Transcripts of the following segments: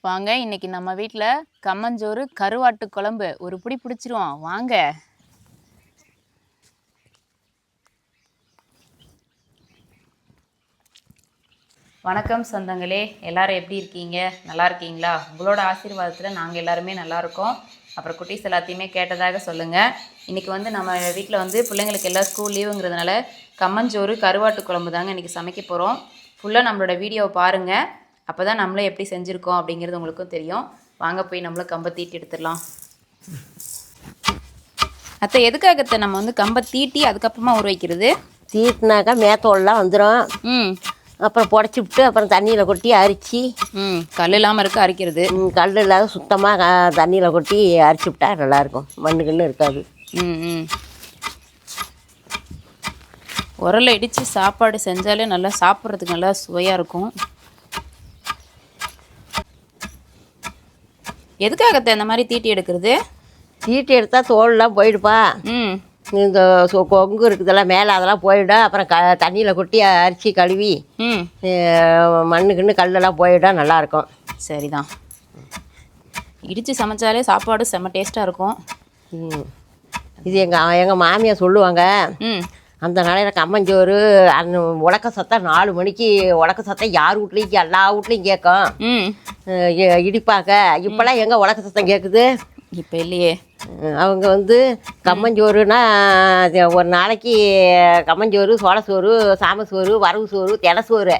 வாங்க, இன்னைக்கு நம்ம வீட்டில் கம்மஞ்சோறு கருவாட்டு குழம்பு ஒரு பிடி பிடிச்சிருவோம். வாங்க. வணக்கம் சொந்தங்களே, எல்லாரும் எப்படி இருக்கீங்க? நல்லா இருக்கீங்களா? உங்களோட ஆசீர்வாதத்தில் நாங்கள் எல்லாருமே நல்லா இருக்கோம். அப்புறம் குட்டீஸ் எல்லாத்தையுமே கேட்டதாக சொல்லுங்கள். இன்றைக்கி நம்ம வீட்டில் பிள்ளைங்களுக்கு எல்லாம் ஸ்கூல் லீவுங்கிறதுனால கம்மஞ்சோறு கருவாட்டு குழம்பு தாங்க இன்றைக்கி சமைக்க போகிறோம். ஃபுல்லாக நம்மளோட வீடியோவை பாருங்கள். அப்போ தான் நம்மளே எப்படி செஞ்சுருக்கோம் அப்படிங்கிறது உங்களுக்கும் தெரியும். வாங்க போய் நம்மளும் கம்பை தீட்டி எடுத்துடலாம். அத்தை, எதுக்காகத்தை நம்ம கம்பை தீட்டி அதுக்கப்புறமா ஊற வைக்கிறது? தீட்டினாக்கா மேத்தோல்லாம் வந்துடும். அப்புறம் புடச்சி விட்டு அப்புறம் தண்ணியில் கொட்டி அரிச்சு கல் இல்லாமல் இருக்க அரிக்கிறது. கல் இல்லாத சுத்தமாக தண்ணியில் கொட்டி அரிச்சு விட்டா நல்லாயிருக்கும். மண்ணுக்குன்னு இருக்காது. உரலை இடித்து சாப்பாடு செஞ்சாலே நல்லா சாப்பிட்றதுக்கு நல்லா சுவையாக இருக்கும். எதுக்காகத்தை இந்த மாதிரி தீட்டி எடுக்கிறது? தீட்டி எடுத்தால் தோல்லாம் போயிடுப்பா. இந்த கொங்கு இருக்குதெல்லாம் மேலே அதெல்லாம் போயிடும். அப்புறம் தண்ணியில் கொட்டி அரிசி கழுவி மண்ணுக்குன்னு கல்லெல்லாம் போயிடும். நல்லாயிருக்கும். சரிதான். இடித்து சமைச்சாலே சாப்பாடு செம்ம டேஸ்ட்டாக இருக்கும். இது எங்கள் மாமியார் சொல்லுவாங்க. அந்த நாளையில் கம்மஞ்சோறு அந்த உலக்க சத்தம் 4 மணிக்கு உலக்க சத்தம் யார் வீட்லேயும் எல்லா வீட்லேயும் கேட்கும். இடிப்பாக்க. இப்போல்லாம் எங்கே உலக்க சத்தம் கேட்குது? இப்போ இல்லையே. அவங்க கம்மஞ்சோறுனா ஒரு நாளைக்கு கம்மஞ்சோறு, சோளச்சோறு, சாமசோறு, வரவு சோறு, தினசோறு,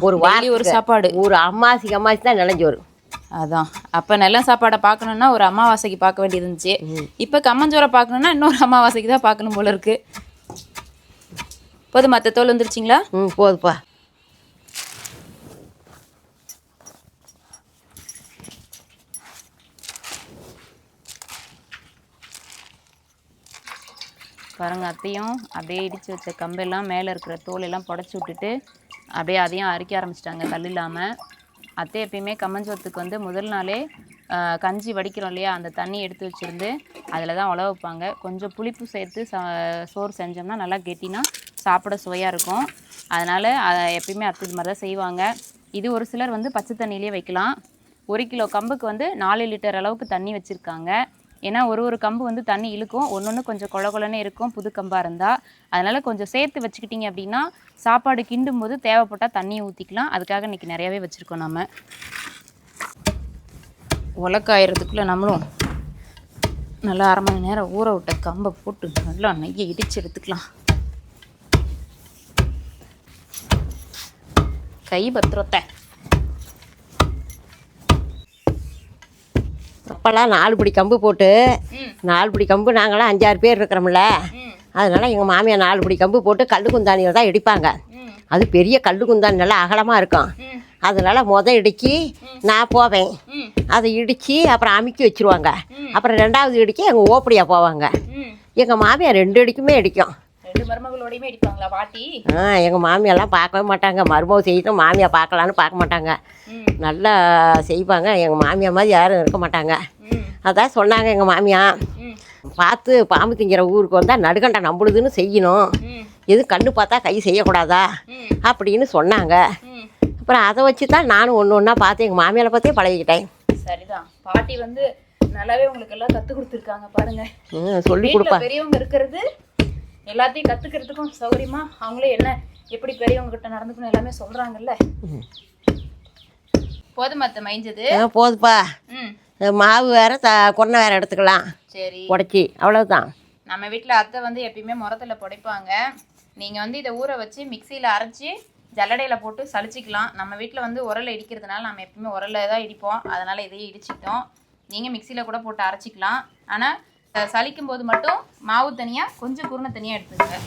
ஒரு வாரம் ஒரு சாப்பாடு. ஒரு அம்மாசி தான் நிலஞ்சோறு. அதான். அப்போ நல்ல சாப்பாடை பார்க்கணுன்னா ஒரு அமாவாசைக்கு பார்க்க வேண்டியது இருந்துச்சு. இப்போ கம்மஞ்சோரை பார்க்கணுன்னா இன்னொரு அமாவாசைக்கு தான் பார்க்கணும் போல இருக்கு. போதும், மற்ற தோல் வந்துருச்சிங்களா? போதுப்பா. பாருங்க, அத்தையும் அப்படியே இடித்து வச்ச கம்பெல்லாம் மேலே இருக்கிற தோலெல்லாம் புடச்சி விட்டுட்டு அப்படியே அதையும் அரிக்க ஆரம்பிச்சிட்டாங்க கல் இல்லாமல். அத்தை எப்பயுமே கம்மஞ்சோத்துக்கு முதல் நாளே கஞ்சி வடிக்கிறோம் இல்லையா, அந்த தண்ணி எடுத்து வச்சுருந்து அதில் தான் உழ வைப்பாங்க. கொஞ்சம் புளிப்பு சேர்த்து சோறு செஞ்சோம்னா நல்லா கெட்டினா சாப்பிட சுவையாக இருக்கும். அதனால் எப்பயுமே அத்தை இது மாதிரி தான் செய்வாங்க. இது ஒரு சிலர் பச்சை தண்ணியிலே வைக்கலாம். 1 கிலோ கம்புக்கு 4 லிட்டர் அளவுக்கு தண்ணி வச்சுருக்காங்க. ஏன்னா ஒரு கம்பு தண்ணி இழுக்கும். ஒன்று கொஞ்சம் கொழன்னு இருக்கும் புது கம்பாக இருந்தால். அதனால் கொஞ்சம் சேர்த்து வச்சுக்கிட்டிங்க அப்படின்னா சாப்பாடு கிண்டும் போது தேவைப்பட்டால் தண்ணியை ஊற்றிக்கலாம். அதுக்காக இன்றைக்கி நிறையாவே வச்சுருக்கோம். நம்ம உலக்காயிறதுக்குள்ளே நம்மளும் நல்லா 1/2 மணி நேரம் ஊற விட்ட கம்பை போட்டு நல்லா நெய்யை இடித்து எடுத்துக்கலாம். கை பத்திரத்தை அப்போல்லாம் 4 பிடி கம்பு போட்டு 4 பிடி கம்பு நாங்களாம் 5-6 பேர் இருக்கிறோம்ல. அதனால் எங்கள் மாமியார் 4 பிடி கம்பு போட்டு கல் குந்தானியில் தான் இடிப்பாங்க. அது பெரிய கல் குந்தானி நல்லா அகலமாக இருக்கும். அதனால் இடிக்கி நான் போவேன். அதை இடித்து அப்புறம் அமுக்கி வச்சுருவாங்க. அப்புறம் 2வது இடிக்க எங்கள் ஓப்படியாக போவாங்க. எங்கள் மாமியார் 2 இடிக்குமே இடிக்கும். 2 மருமகளோடையுமே இடிப்பாங்களா பாட்டி? எங்கள் மாமியெல்லாம் பார்க்கவே மாட்டாங்க. மருமக செய்யணும் மாமியார் பார்க்கலான்னு பார்க்க மாட்டாங்க. நல்லா செய்வாங்க. எங்கள் மாமியார் மாதிரி யாரும் இருக்க மாட்டாங்க. அதான் சொன்னாங்க எங்கள் மாமியார், பார்த்து பாம்பு திங்கிற ஊருக்கு வந்தால் நடுக்கண்டை நம்பளுதுன்னு செய்யணும். எதுவும் கண்ணு பார்த்தா கை செய்யக்கூடாதா அப்படின்னு சொன்னாங்க. அப்புறம் அதை வச்சு தான் நானும் ஒன்று பார்த்து எங்கள் மாமியாரை பார்த்தே பழகிக்கிட்டேன். சரிதான். பாட்டி நல்லாவே உங்களுக்கு எல்லாம் கற்றுக் கொடுத்துருக்காங்க பாருங்க. சொல்லி கொடுப்பா. பெரியவங்க இருக்கிறது எல்லாத்தையும் கற்றுக்கிறதுக்கும் சௌகரியமா அவங்களே எப்படி பெரியவங்க கிட்ட நடந்துக்கணும் எல்லாமே சொல்கிறாங்கல்ல. போதும் மற்ற மைஞ்சது? போதுப்பா. மாவு வேறு கொன்னை வேறு எடுத்துக்கலாம். சரி, உடச்சி அவ்வளோதான். நம்ம வீட்டில் அத்தை எப்பயுமே முரத்தில் புடைப்பாங்க. நீங்கள் இதை ஊற வச்சு மிக்சியில் அரைச்சி ஜல்லடையில் போட்டு சளிச்சிக்கலாம். நம்ம வீட்டில் உரலை இடிக்கிறதுனால நம்ம எப்பயுமே உரலில் தான் இடிப்போம். அதனால் இதையே இடிச்சிட்டோம். நீங்கள் மிக்சியில் கூட போட்டு அரைச்சிக்கலாம். ஆனால் சலிக்கும் போது மட்டும் மாவு தனியாக கொஞ்சம் குருணை தனியாக எடுத்துக்கங்க.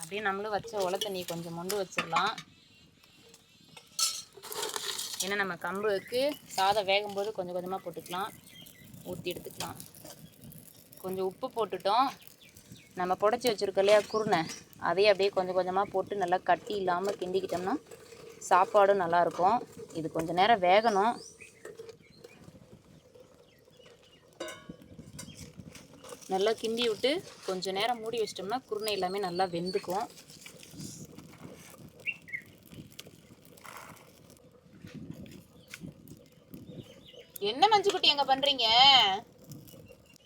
அப்படியே நம்மளும் வச்ச உலை தண்ணி கொஞ்சம் மொண்டு வச்சிடலாம். ஏன்னா நம்ம கம்புக்கு சாதம் வேகும்போது கொஞ்சம் கொஞ்சமாக போட்டுக்கலாம். ஊற்றி எடுத்துக்கலாம். கொஞ்சம் உப்பு போட்டுட்டோம். நம்ம புடச்சி வச்சுருக்கோம் இல்லையா குருணை, அதையே அப்படியே கொஞ்சம் கொஞ்சமாக போட்டு நல்லா கட்டி இல்லாமல் கிண்டிக்கிட்டோம்னா சாப்பாடும் நல்லாயிருக்கும். இது கொஞ்சம் நேரம் வேகணும். நல்லா கிண்டி விட்டு கொஞ்சம் நேரம் மூடி வச்சிட்டோம்னா குருணை எல்லாமே நல்லா வெந்துக்கும். என்ன மஞ்சு குட்டி எங்க பண்றீங்க?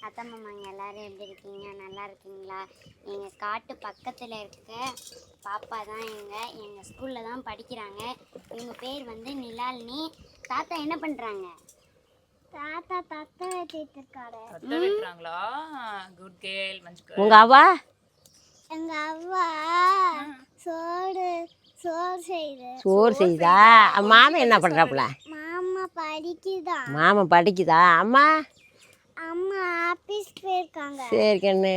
அத்தை மாமாங்க எல்லாரும் எப்படி இருக்கீங்க? நல்லா இருக்கீங்களா? எங்கள் காட்டு பக்கத்தில் இருக்க பாப்பா தான் எங்கள் ஸ்கூலில் தான் படிக்கிறாங்க. இவங்க பேர் வந்து நிலாலினி. தாத்தா என்ன பண்ணுறாங்க? தாத்தா தத்தை வெட்டிட்டு இருக்காரு. தட்டை வெட்டுறாங்களா? குட் கேர்ள் மஞ்சு கேர்ள். உங்கள் அவ்வா? எங்கள் அவ்வா சோறு சோறு செய்தா? மாமன் என்ன பண்ணுறாப்புல? மாமா படிக்குதான். மாமன் படிக்குதா? அம்மா அம்மா ஆஃபீஸ் போயிருக்காங்க. சரி கண்ணு.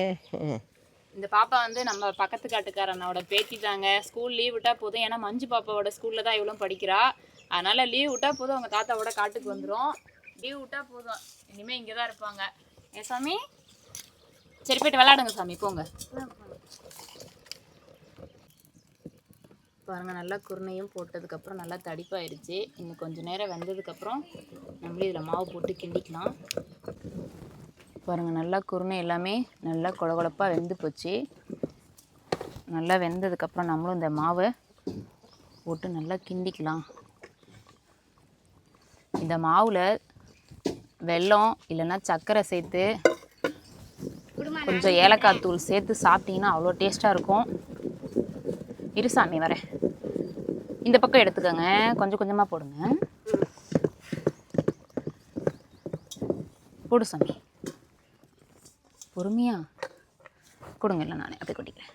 இந்த பாப்பா வந்து நம்ம பக்கத்து காட்டுக்காரனோட பேத்தி தாங்க. ஸ்கூல் லீவ் விட்டா போதும், ஏன்னா மஞ்சு பாப்பாவோட ஸ்கூலில் தான் இவ்வளோ படிக்கிறா. அதனால் லீவ் விட்டா போதும் அவங்க தாத்தாவோட காட்டுக்கு வந்துடும். லீவ் விட்டா போதும், இனிமேல் இங்கே தான் இருப்பாங்க. ஏ சாமி, சரி போய்ட்டு விளாடுங்க சாமி, போங்க. பாருங்கள், நல்லா குருணையும் போட்டதுக்கப்புறம் நல்லா தடிப்பாயிருச்சு. இன்னும் கொஞ்சம் நேரம் வெந்ததுக்கப்புறம் நம்மளும் இதில் மாவு போட்டு கிண்டிக்கலாம். பாருங்கள், நல்லா குருணை எல்லாமே நல்லா கொழகொழப்பாக வெந்து போச்சு. நல்லா வெந்ததுக்கப்புறம் நம்மளும் இந்த மாவை போட்டு நல்லா கிண்டிக்கலாம். இந்த மாவில் வெல்லம் இல்லைன்னா சர்க்கரை சேர்த்து கொஞ்சம் ஏலக்காய் தூள் சேர்த்து சாப்பிட்டீங்கன்னா அவ்வளோ டேஸ்ட்டாக இருக்கும். இரு சாமி வரேன். இந்த பக்கம் எடுத்துக்கோங்க, கொஞ்சம் கொஞ்சமாக போடுங்க. போடு சாமி, பொறுமையா கொடுங்க. இல்லை நானே அப்படியே கொட்டிக்கிறேன்.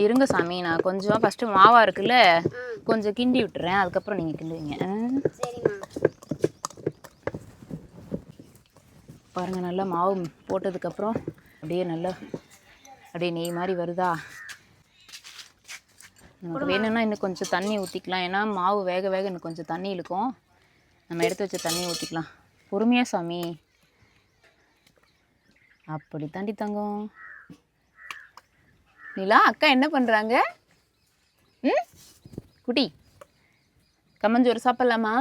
இருங்க சாமி, நான் கொஞ்சம் ஃபஸ்ட்டு மாவாக இருக்குல்ல கொஞ்சம் கிண்டி விட்டுறேன், அதுக்கப்புறம் நீங்கள் கிண்டுவீங்க. பாருங்கள், நல்லா மாவு போட்டதுக்கப்புறம் அப்படியே நல்லா அப்படியே நெய் மாதிரி வருதா? நமக்கு வேணும்னா இன்னும் கொஞ்சம் தண்ணி ஊற்றிக்கலாம், ஏன்னா மாவு வேக வேக இன்னும் கொஞ்சம் தண்ணி இழுக்கும். நம்ம எடுத்து வச்ச தண்ணி ஊற்றிக்கலாம். பொறுமையாக சாமி, அப்படி தாண்டி தங்கம். நிலா அக்கா என்ன பண்ணுறாங்க? குட்டி, கம்மஞ்சோறு சாப்பிட்லாமா?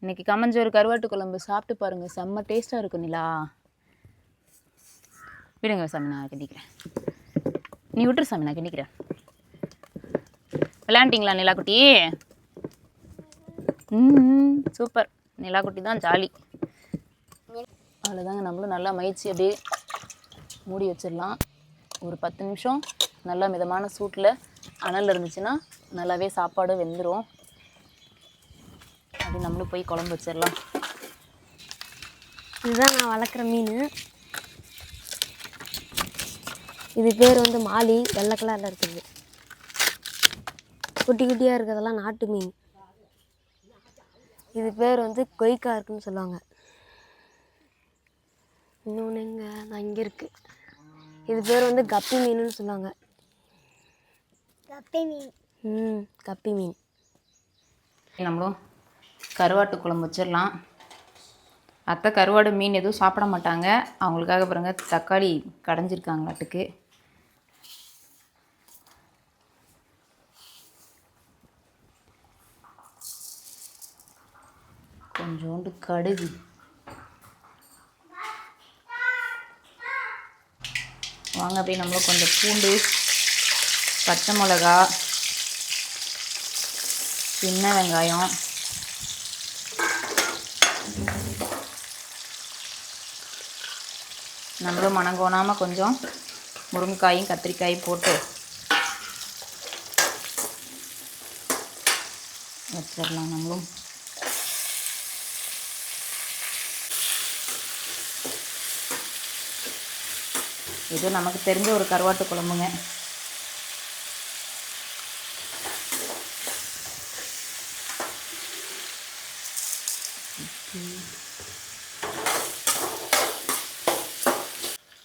இன்னைக்கு கம்மஞ்சோறு கருவாட்டு குழம்பு சாப்பிட்டு பாருங்கள், செம்ம டேஸ்ட்டாக இருக்கும். நிலா விடுங்க சாமி, நான் கிண்டிக்கிறேன். நீ விட்டுரு சாமி, நான் கிண்டிக்கிறேன். விளையாண்டிங்களா நிலா குட்டி? சூப்பர், நிலா குட்டி தான் ஜாலி. அவ்வளோதாங்க, நம்மளும் நல்லா மயிற்சி அப்படியே மூடி வச்சிடலாம். ஒரு 10 நிமிஷம் நல்லா மிதமான சூட்டில் அனல் இருந்துச்சுன்னா நல்லாவே சாப்பாடு வெந்துடும். அப்படி நம்மளும் போய் குழம்பு வச்சிடலாம். இதுதான் நான் வளர்க்குற மீன். இது பேர் வந்து மாலி, வெள்ளை கலரில் இருக்குது. குட்டி குட்டியாக இருக்கிறதெல்லாம் நாட்டு மீன். இது பேர் வந்து கொய்க்கா இருக்குன்னு சொல்லுவாங்க. இன்னொன்று எங்கே நான் இங்கே இருக்குது. இது பேர் வந்து கப்பி மீனுன்னு சொல்லுவாங்க. கப்பி மீன். கப்பி மீன். நம்மளும் கருவாட்டு குழம்பு வச்சிடலாம். அத்தை கருவாடு மீன் எதுவும் சாப்பிட மாட்டாங்க, அவங்களுக்காக பாருங்க தக்காளி கடைஞ்சிருக்காங்களாட்டுக்கு. கொஞ்சோண்டு கடுகு, வாங்க அப்படியே நம்மளும் கொஞ்சம் பூண்டு, பச்சை மிளகா, சின்ன வெங்காயம், நம்மளும் மணங்கோணாமல் கொஞ்சம் முருங்கைக்காயும் கத்திரிக்காயும் போட்டு வச்சிடலாம். நம்மளும் இது நமக்கு தெரிஞ்ச ஒரு கருவாட்டு குழம்புங்க.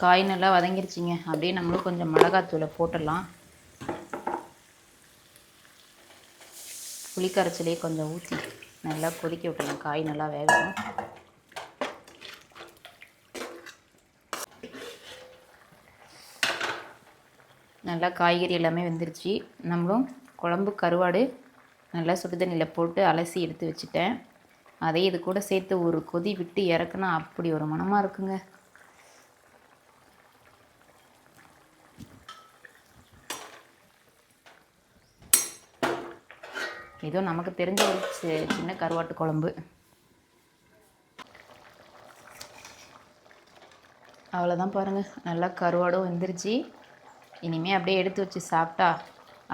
காய் நல்லா வதங்கிருச்சிங்க. அப்படியே நம்மளும் கொஞ்சம் மிளகாத்தூளை போட்டுடலாம். புளிக்கரைச்சலையே கொஞ்சம் ஊற்றி நல்லா கொதிக்க விட்டுடலாம். காய் நல்லா வேகணும். நல்லா காய்கறி எல்லாமே வெந்துருச்சு. நம்மளும் குழம்பு கருவாடு நல்லா சுடு தண்ணியில் போட்டு அலசி எடுத்து வச்சுட்டேன். அதே இது கூட சேர்த்து ஒரு கொதி விட்டு இறக்குனா அப்படி ஒரு மணமாக இருக்குங்க. ஏதோ நமக்கு தெரிஞ்ச ஒரு சின்ன கருவாட்டு குழம்பு. அவ்வளோதான் பாருங்கள், நல்லா கருவாடும் வெந்துருச்சு. இனிமேல் அப்படியே எடுத்து வச்சு சாப்பிட்டா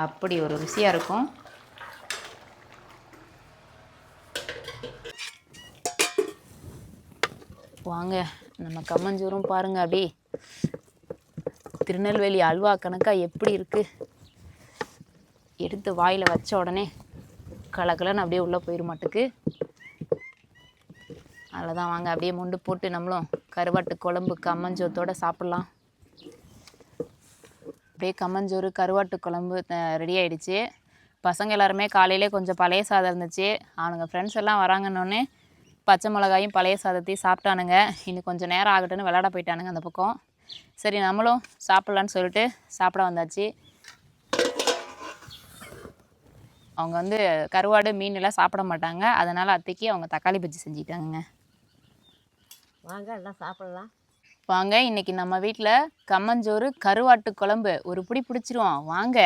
அப்படி ஒரு ருசியாக இருக்கும். வாங்க நம்ம கம்மஞ்சோறும் பாருங்கள், அப்படியே திருநெல்வேலி அல்வா கணக்காக எப்படி இருக்குது. எடுத்து வாயில் வச்ச உடனே கலக்கலன்னு அப்படியே உள்ளே போயிட மாட்டுக்கு. அவ்வளோதான், வாங்க அப்படியே முண்டு போட்டு நம்மளும் கருவாட்டு குழம்பு கம்மஞ்சோத்தோடு சாப்பிட்லாம். அப்படியே கம்மஞ்சோறு கருவாட்டு குழம்பு ரெடி ஆகிடுச்சு. பசங்க எல்லாருமே காலையிலே கொஞ்சம் பழைய சாதம் இருந்துச்சு, அவனுங்க ஃப்ரெண்ட்ஸ் எல்லாம் வராங்கன்னொன்னே பச்சை மிளகாயும் பழைய சாதத்தையும் சாப்பிட்டானுங்க. இன்னும் கொஞ்சம் நேரம் ஆகட்டுன்னு விளையாட போயிட்டானுங்க அந்த பக்கம். சரி நம்மளும் சாப்பிட்லான்னு சொல்லிட்டு சாப்பிட வந்தாச்சு. அவங்க வந்து கருவாடு மீனெல்லாம் சாப்பிட மாட்டாங்க, அதனால் அத்தைக்கு அவங்க தக்காளி பஜ்ஜி செஞ்சுட்டாங்க. வாங்க எல்லாம் சாப்பிட்லாம். வாங்க, இன்றைக்கி நம்ம வீட்டில் கம்மஞ்சோறு கருவாட்டு குழம்பு ஒரு பிடி பிடிச்சிருவோம் வாங்க.